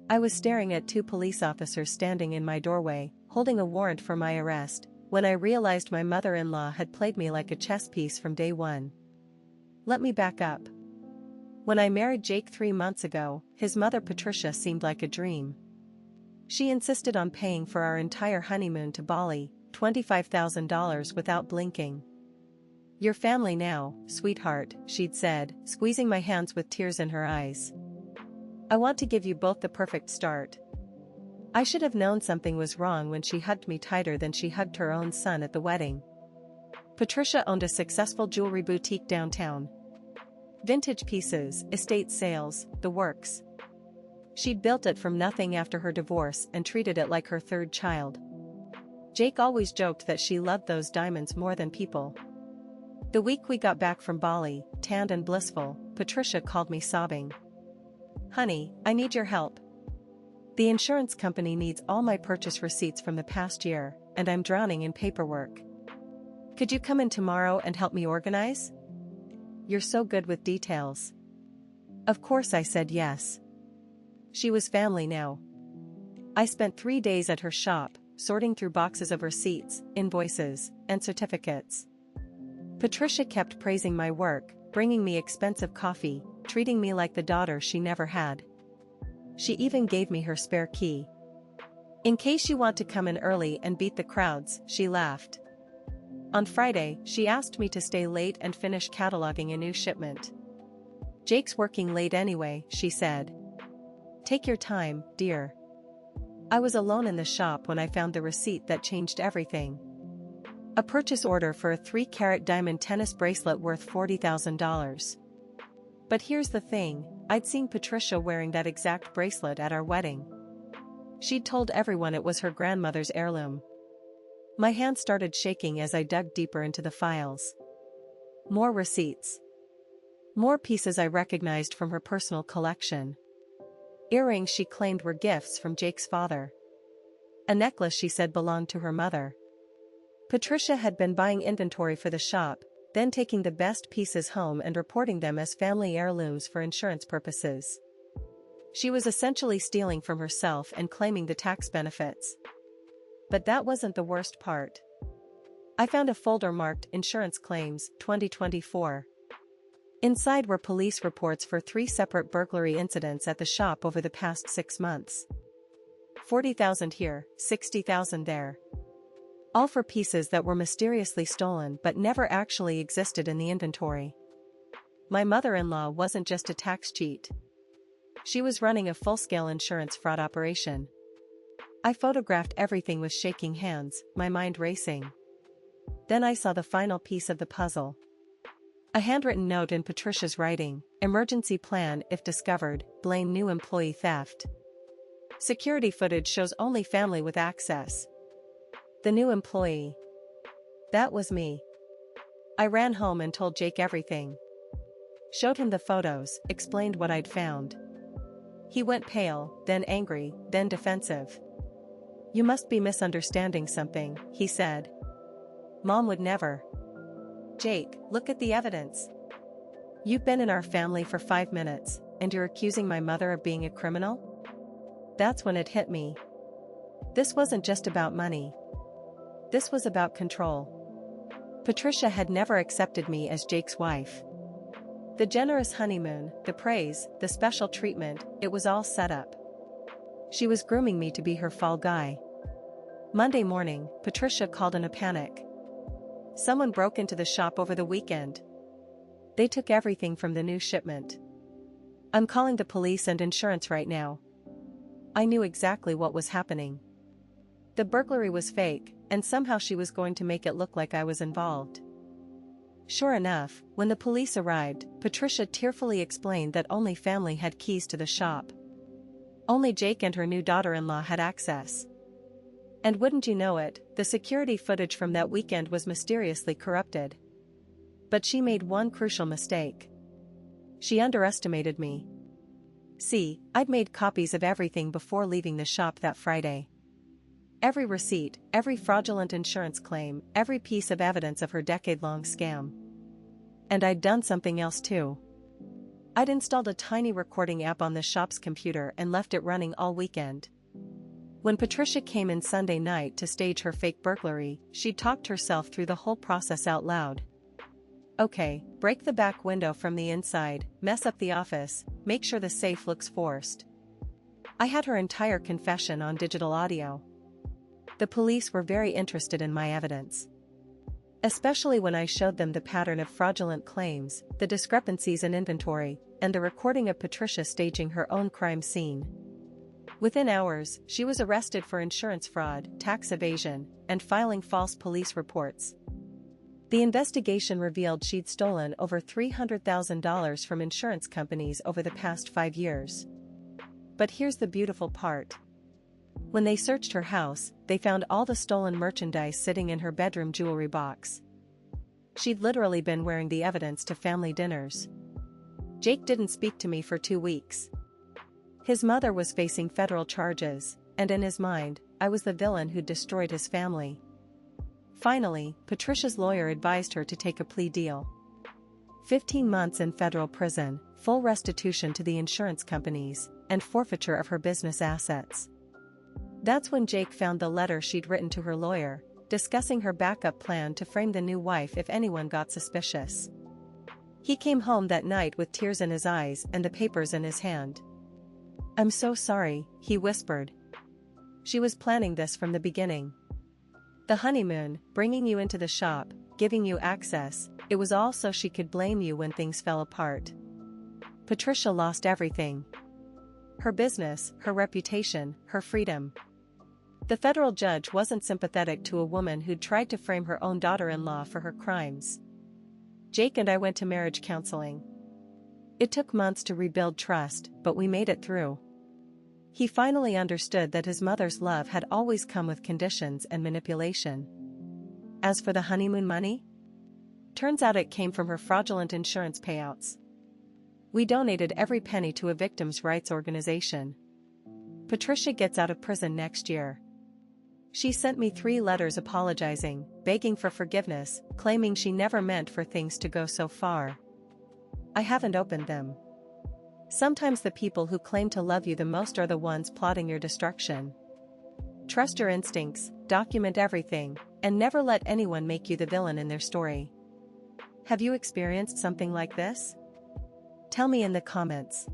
I was staring at two police officers standing in my doorway, holding a warrant for my arrest, when I realized my mother-in-law had played me like a chess piece from day one. Let me back up. When I married Jake 3 months ago, his mother Patricia seemed like a dream. She insisted on paying for our entire honeymoon to Bali, $25,000 without blinking. "Your family now, sweetheart," she'd said, squeezing my hands with tears in her eyes. "I want to give you both the perfect start." I should have known something was wrong when she hugged me tighter than she hugged her own son at the wedding. Patricia owned a successful jewelry boutique downtown. Vintage pieces, estate sales, the works. She'd built it from nothing after her divorce and treated it like her third child. Jake always joked that she loved those diamonds more than people. The week we got back from Bali, tanned and blissful, Patricia called me sobbing. "Honey, I need your help. The insurance company needs all my purchase receipts from the past year, and I'm drowning in paperwork. Could you come in tomorrow and help me organize? You're so good with details." Of course I said yes. She was family now. I spent 3 days at her shop, sorting through boxes of receipts, invoices, and certificates. Patricia kept praising my work, bringing me expensive coffee, treating me like the daughter she never had. She even gave me her spare key. "In case you want to come in early and beat the crowds," she laughed. On Friday, she asked me to stay late and finish cataloging a new shipment. "Jake's working late anyway," she said. "Take your time, dear." I was alone in the shop when I found the receipt that changed everything. A purchase order for a 3-carat diamond tennis bracelet worth $40,000. But here's the thing, I'd seen Patricia wearing that exact bracelet at our wedding. She'd told everyone it was her grandmother's heirloom. My hand started shaking as I dug deeper into the files. More receipts. More pieces I recognized from her personal collection. Earrings she claimed were gifts from Jake's father. A necklace she said belonged to her mother. Patricia had been buying inventory for the shop, then taking the best pieces home and reporting them as family heirlooms for insurance purposes. She was essentially stealing from herself and claiming the tax benefits. But that wasn't the worst part. I found a folder marked Insurance Claims 2024. Inside were police reports for 3 separate burglary incidents at the shop over the past 6 months. $40,000 here, $60,000 there. All for pieces that were mysteriously stolen but never actually existed in the inventory. My mother-in-law wasn't just a tax cheat. She was running a full-scale insurance fraud operation. I photographed everything with shaking hands, my mind racing. Then I saw the final piece of the puzzle. A handwritten note in Patricia's writing, "Emergency plan if discovered, blame new employee theft. Security footage shows only family with access." The new employee. That was me. I ran home and told Jake everything. Showed him the photos, explained what I'd found. He went pale, then angry, then defensive. "You must be misunderstanding something," he said. "Mom would never." "Jake, look at the evidence. You've been in our family for 5 minutes, and you're accusing my mother of being a criminal?" That's when it hit me. This wasn't just about money. This was about control. Patricia had never accepted me as Jake's wife. The generous honeymoon, the praise, the special treatment, it was all set up. She was grooming me to be her fall guy. Monday morning, Patricia called in a panic. Someone broke into the shop over the weekend. They took everything from the new shipment. "I'm calling the police and insurance right now." I knew exactly what was happening. The burglary was fake, and somehow she was going to make it look like I was involved. Sure enough, when the police arrived, Patricia tearfully explained that only family had keys to the shop. Only Jake and her new daughter-in-law had access. And wouldn't you know it, the security footage from that weekend was mysteriously corrupted. But she made one crucial mistake. She underestimated me. See, I'd made copies of everything before leaving the shop that Friday. Every receipt, every fraudulent insurance claim, every piece of evidence of her decade-long scam. And I'd done something else too. I'd installed a tiny recording app on the shop's computer and left it running all weekend. When Patricia came in Sunday night to stage her fake burglary, she'd talked herself through the whole process out loud. Okay, break the back window from the inside, mess up the office, make sure the safe looks forced. I had her entire confession on digital audio. The police were very interested in my evidence. Especially when I showed them the pattern of fraudulent claims, the discrepancies in inventory, and the recording of Patricia staging her own crime scene. Within hours, she was arrested for insurance fraud, tax evasion, and filing false police reports. The investigation revealed she'd stolen over $300,000 from insurance companies over the past 5 years. But here's the beautiful part. When they searched her house, they found all the stolen merchandise sitting in her bedroom jewelry box. She'd literally been wearing the evidence to family dinners. Jake didn't speak to me for 2 weeks. His mother was facing federal charges, and in his mind, I was the villain who destroyed his family. Finally, Patricia's lawyer advised her to take a plea deal. 15 months in federal prison, full restitution to the insurance companies, and forfeiture of her business assets. That's when Jake found the letter she'd written to her lawyer, discussing her backup plan to frame the new wife if anyone got suspicious. He came home that night with tears in his eyes and the papers in his hand. "I'm so sorry," he whispered. "She was planning this from the beginning. The honeymoon, bringing you into the shop, giving you access, it was all so she could blame you when things fell apart." Patricia lost everything. Her business, her reputation, her freedom. The federal judge wasn't sympathetic to a woman who'd tried to frame her own daughter-in-law for her crimes. Jake and I went to marriage counseling. It took months to rebuild trust, but we made it through. He finally understood that his mother's love had always come with conditions and manipulation. As for the honeymoon money? Turns out it came from her fraudulent insurance payouts. We donated every penny to a victims' rights organization. Patricia gets out of prison next year. She sent me 3 letters apologizing, begging for forgiveness, claiming she never meant for things to go so far. I haven't opened them. Sometimes the people who claim to love you the most are the ones plotting your destruction. Trust your instincts, document everything, and never let anyone make you the villain in their story. Have you experienced something like this? Tell me in the comments.